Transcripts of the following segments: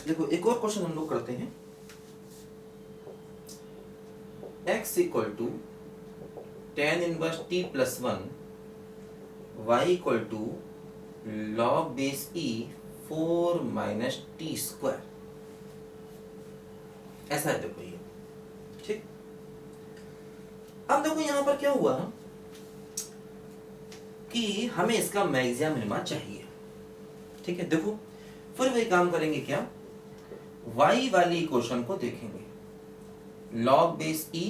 देखो एक और क्वेश्चन हम लोग करते हैं। x equal to tan inverse t plus 1 y equal to log base e 4 minus t square, ऐसा है देखो ये। ठीक, अब देखो यहां पर क्या हुआ कि हमें इसका मैक्सिमम मिनिमा चाहिए। ठीक है, देखो फिर वही काम करेंगे, क्या y वाली इक्वेशन को देखेंगे, log base e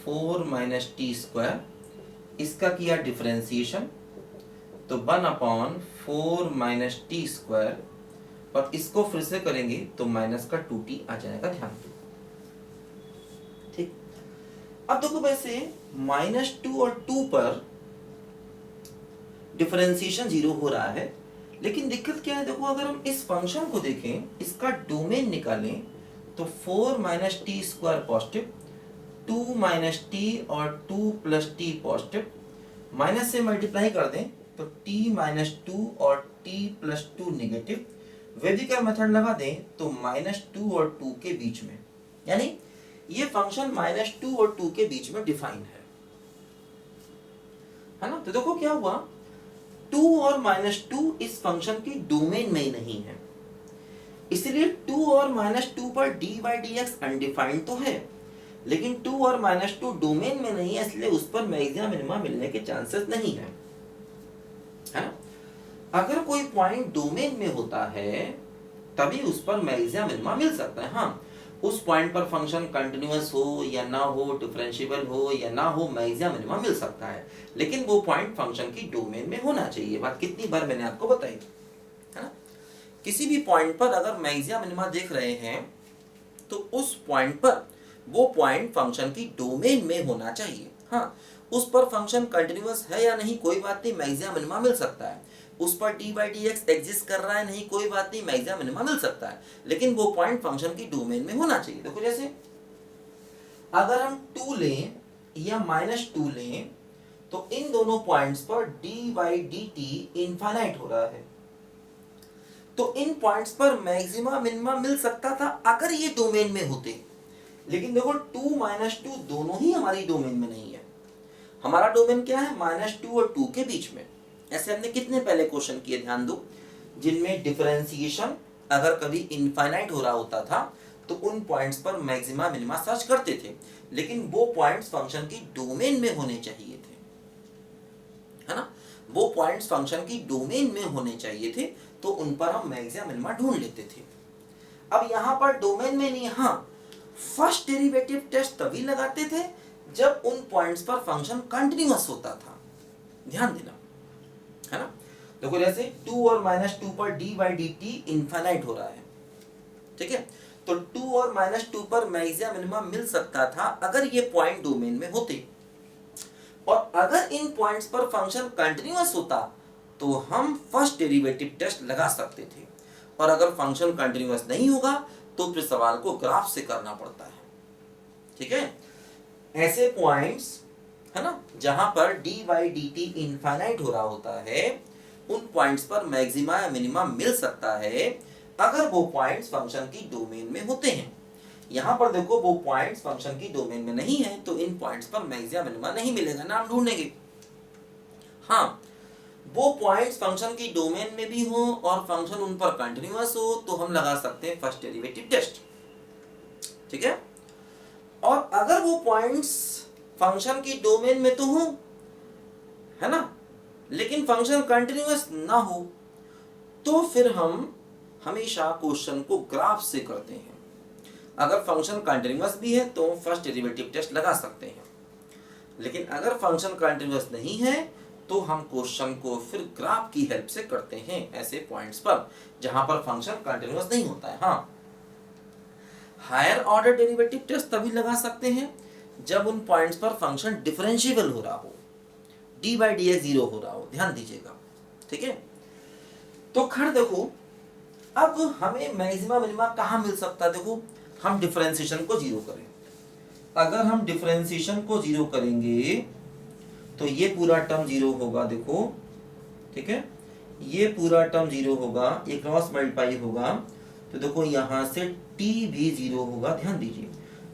4 minus t square, इसका किया डिफरेंशिएशन तो 1/4 माइनस टी स्क्वायर, और इसको फिर से करेंगे तो माइनस का 2t आ जाएगा, ध्यान दो। ठीक, अब देखो वैसे -2 और 2 पर डिफरेंशिएशन 0 हो रहा है, लेकिन दिक्कत क्या है, देखो अगर हम इस फंक्शन को देखें, इसका डोमेन निकालें तो 4 minus t square positive, 2 minus T और 2 प्लस टी पॉजिटिव, माइनस से मल्टीप्लाई कर दें तो t माइनस 2 और t प्लस 2 निगेटिव, वैदिक का मेथड लगा दें तो -2 और 2 के बीच में, यानी ये फंक्शन -2 और 2 के बीच में डिफाइन है ना। तो देखो क्या हुआ, 2 और -2 इस फंक्शन की डोमेन में ही नहीं है, इसलिए 2 और -2 पर dy dx अनडिफाइंड तो है, लेकिन 2 और -2 डोमेन में नहीं है, इसलिए उस पर मैक्सिमम मिनिमा मिलने के चांसेस नहीं है ना। अगर कोई पॉइंट डोमेन में होता है तभी उस पर मैक्सिमम मिनिमा मिल सकता है। हाँ, उस पॉइंट पर फंक्शन कंटिन्यूअस हो या ना हो, डिफरेंशिएबल हो या ना हो, मैक्सिमम मिनिमा मिल सकता है, लेकिन वो पॉइंट फंक्शन की डोमेन में होना चाहिए। बात कितनी बार मैंने आपको बताई है ना। किसी भी पॉइंट पर अगर मैक्सिमम मिनिमा देख रहे हैं तो उस पॉइंट पर वो पॉइंट फंक्शन की डोमेन में होना चाहिए। हाँ, उस पर फंक्शन कंटिन्यूअस है या नहीं कोई बात नहीं, मैक्सिमम मिनिमा मिल सकता है। उस पर dy dx एग्जिस्ट कर रहा है नहीं कोई बात नहीं, मैक्सिमम मिनिमा मिल सकता है, लेकिन वो पॉइंट फंक्शन की डोमेन में होना चाहिए। देखो जैसे अगर हम 2 लें या -2 लें तो इन दोनों पॉइंट्स पर dy dt इनफाइनाइट हो रहा है, तो इन पॉइंट्स पर मैक्सिमा मिनिमा मिल सकता था अगर ये डोमेन में होते, लेकिन देखो 2 -2 दोनों ही हमारी डोमेन में नहीं है। हमारा डोमेन क्या है, -2 और 2 के बीच में। ऐसे हमने कितने पहले क्वेश्चन किए, ध्यान दो, जिनमें डिफरेंशिएशन अगर कभी इनफाइनाइट हो रहा होता था तो उन पॉइंट्स पर मैक्सिमा मिनिमा सर्च करते थे, लेकिन वो पॉइंट्स फंक्शन की डोमेन में होने चाहिए थे, है ना। वो पॉइंट्स फंक्शन की डोमेन में होने चाहिए थे, तो उन पर हम मैक्सिमा मिनिमा ढूंढ लेते थे। अब यहां पर डोमेन में नहीं, हाँ फर्स्ट डेरिवेटिव टेस्ट तभी लगाते थे जब उन पॉइंट्स पर फंक्शन कंटिन्यूअस होता था, ध्यान देना, है ना। देखो जैसे 2 और -2 पर dy dt इनफाइनाइट हो रहा है, ठीक है, तो 2 और -2 पर मैक्सिमम मिनिमा मिल सकता था अगर ये पॉइंट डोमेन में होते, और अगर इन पॉइंट्स पर फंक्शन कंटिन्यूअस होता तो हम फर्स्ट डेरिवेटिव टेस्ट लगा सकते थे, और अगर फंक्शन कंटिन्यूअस नहीं होगा तो फिर सवाल को ग्राफ से करना पड़ता है। ठीक है, ऐसे पॉइंट्स है ना जहां पर dy dt इनफाइनाइट हो रहा होता है, उन पॉइंट्स पर मैक्सिमा या मिनिमा मिल सकता है अगर वो पॉइंट्स फंक्शन की डोमेन में होते हैं। यहां पर देखो वो पॉइंट्स फंक्शन की डोमेन में नहीं है, तो इन पॉइंट्स पर मैक्सिमा मिनिमा नहीं मिलेगा, नाम ढूंढेंगे। हाँ, वो पॉइंट्स फंक्शन की डोमेन में भी हो और फंक्शन उन पर कंटिन्यूअस हो तो हम लगा सकते हैं फर्स्ट डेरिवेटिव टेस्ट, ठीक है। और अगर वो पॉइंट्स फंक्शन की डोमेन में तो हो, है ना, लेकिन फंक्शन कंटिन्यूअस ना हो, तो फिर हम हमेशा क्वेश्चन को ग्राफ से करते हैं। अगर फंक्शन कंटिन्यूअस भी है तो फर्स्ट डेरिवेटिव टेस्ट लगा सकते हैं, लेकिन अगर फंक्शन कंटिन्यूअस नहीं है तो हम क्वेश्चन को फिर ग्राफ की हेल्प से करते हैं ऐसे पॉइंट्स पर जहां पर फंक्शन कंटिन्यूअस नहीं होता है। हाँ, हायर ऑर्डर डेरिवेटिव टेस्ट तभी लगा सकते हैं जब उन पॉइंट्स पर फंक्शन डिफरेंशिएबल हो रहा हो, dy dx 0 हो रहा हो, ध्यान दीजिएगा, ठीक है। तो खैर देखो अब हमें मैक्सिमा मिनिमा कहाँ मिल सकता है, देखो हम डिफरेंशिएशन को 0 करें, अगर हम डिफरेंशिएशन को 0 करेंगे तो ये पूरा टर्म 0 होगा, देखो ठीक है, ये पूरा टर्म 0 होगा, ये क्रॉस मल्टीप्लाई होगा, तो देखो यहाँ से t भी 0 होगा, ध्यान दीजिए।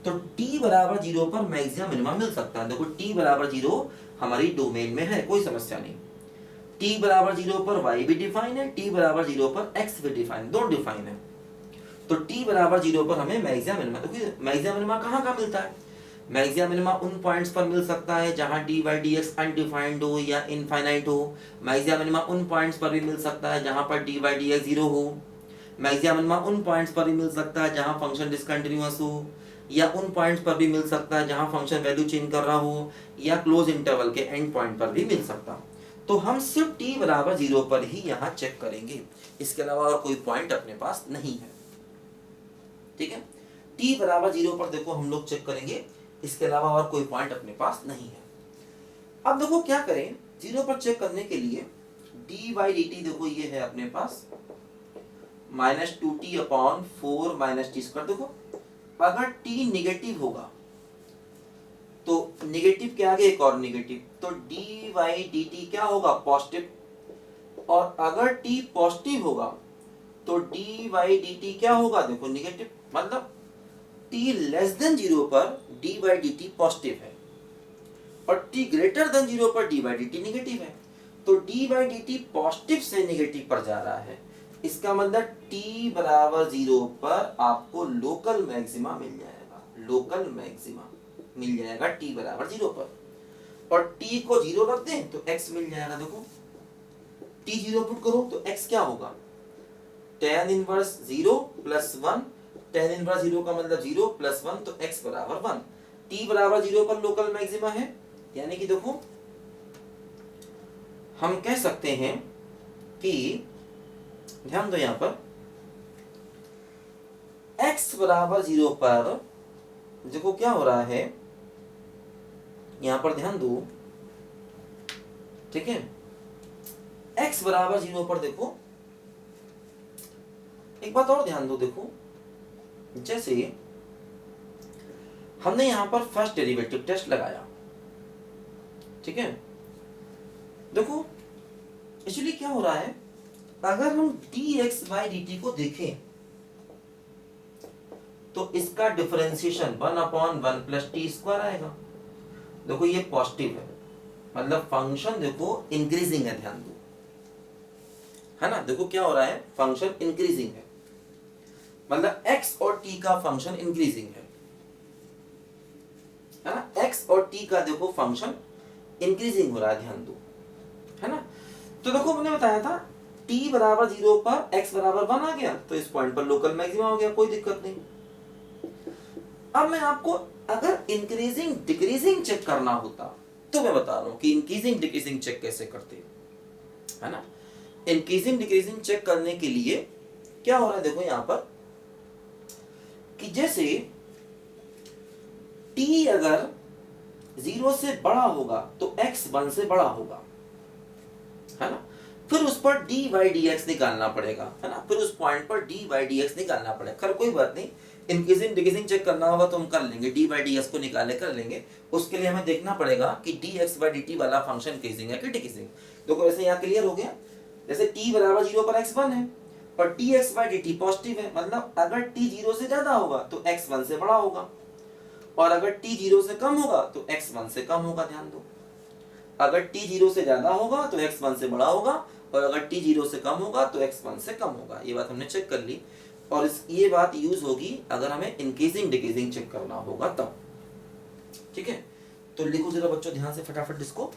तो t बराबर 0 पर मैक्सिमम मिनिमम मिल सकता है। देखो t बराबर 0 हमारी डोमेन में है, कोई समस्या नहीं। t बराबर 0 पर y भी डिफाइन है, t बराबर 0 पर x भी डिफाइन, दो डिफाइन है। तो t बराबर 0 पर हमें मैक्सिमम मिनिमम, देखिए मैक्सिमम मिनिमम कहाँ मिलता है? मैक्सिमम मिनिमम उन पॉइंट्स पर मिल सकता है जहां dy dx अनडिफाइंड हो या इनफाइनाइट हो। मैक्सिमम मिनिमम उन पॉइंट्स पर भी मिल सकता है जहां पर dy dx 0 हो। मैक्सिमम मिनिमम उन पॉइंट्स पर भी मिल सकता है जहां फंक्शन डिसकंटिन्यूअस हो, या उन पॉइंट्स पर भी मिल सकता है जहां फंक्शन वैल्यू चेंज कर रहा हो, या क्लोज इंटरवल के एंड पॉइंट पर भी मिल सकता। तो हम सिर्फ t बराबर 0 पर ही यहाँ चेक करेंगे, इसके अलावा और कोई पॉइंट अपने पास नहीं है। ठीक है, t बराबर 0 पर देखो हम लोग चेक करेंगे, इसके अलावा और कोई पॉइंट अपने पास नहीं है। अब देखो क्या करें, 0 पर चेक करने के लिए dy dt देखो ये है अपने पास -2t upon 4 minus t square. देखो अगर t निगेटिव होगा तो निगेटिव के आगे एक और निगेटिव, तो dy dt क्या होगा? पॉजिटिव। और अगर t पॉजिटिव होगा तो dy dt क्या होगा? देखो निगेटिव। मतलब t लेस देन 0 पर dy dt पॉजिटिव है और t ग्रेटर देन 0 पर dy dt निगेटिव है। तो dy dt पॉजिटिव से निगेटिव पर जा रहा है, इसका मतलब t बराबर 0 पर आपको लोकल मैक्सिमा मिल जाएगा, लोकल मैक्सिमा मिल जाएगा t बराबर 0 पर। और t को 0 रख दें तो x मिल जाएगा। देखो t 0 पुट करो तो x क्या होगा? tan inverse 0 plus 1, tan inverse 0 का मतलब 0 प्लस 1, तो x बराबर 1। t बराबर 0 पर लोकल मैक्सिमा है, यानी कि देखो हम कह सकते हैं कि, ध्यान दो यहां पर x बराबर 0 पर देखो क्या हो रहा है, यहां पर ध्यान दो। ठीक है, x बराबर 0 पर देखो एक बात और ध्यान दो। देखो जैसे हमने यहां पर फर्स्ट डेरिवेटिव टेस्ट लगाया, ठीक है, देखो एक्चुअली क्या हो रहा है, अगर हम dx by dt को देखें तो इसका डिफरेंशिएशन 1/1 प्लस टी स्क्वायर आएगा। देखो ये पॉजिटिव है, मतलब फंक्शन देखो इंक्रीजिंग है, ध्यान दो, है ना। देखो क्या हो रहा है, फंक्शन इंक्रीजिंग है, मतलब x और t का फंक्शन इंक्रीजिंग है ना। x और t का देखो फंक्शन इंक्रीजिंग हो रहा है, ध्यान दो, है ना। तो देखो मैंने बताया था t बराबर 0 पर x बराबर 1 आ गया, तो इस पॉइंट पर लोकल मैक्सिमा हो गया, कोई दिक्कत नहीं। अब मैं आपको अगर इंक्रीजिंग डिक्रीजिंग चेक करना होता तो मैं बता रहा हूं कि इंक्रीजिंग डिक्रीजिंग चेक कैसे करते, है ना। इंक्रीजिंग डिक्रीजिंग चेक करने के लिए क्या हो रहा है, देखो यहां पर कि जैसे t अगर 0 से बड़ा होगा तो x 1 से बड़ा होगा, है ना। फिर उस पर dy dx निकालना पड़ेगा, है ना। फिर उस पॉइंट पर dy dx निकालना पड़ेगा। खैर कोई बात नहीं, इंक्रीजिंग डिक्रीजिंग चेक करना होगा तो हम कर लेंगे, dy dx को निकाले कर लेंगे। उसके लिए हमें देखना पड़ेगा कि dx by dt वाला फंक्शन इंक्रीजिंग है कि डिक्रीजिंग। देखो ऐसे यहाँ क्लियर हो गया, जैसे t बराबर 0 पर x 1 है और dx by dt पॉजिटिव है, मतलब अगर t 0 से ज्यादा होगा तो x 1 से बड़ा होगा, और अगर t 0 से कम होगा तो x 1 से कम होगा। ध्यान दो, अगर t 0 से ज्यादा होगा तो x 1 से बड़ा होगा, और अगर t 0 से कम होगा तो x 1 से कम होगा। ये बात हमने चेक कर ली, और ये बात यूज होगी अगर हमें इंक्रीजिंग डिक्रीजिंग चेक करना होगा तब। ठीक है, तो लिखो जरा बच्चों ध्यान से फटाफट इसको।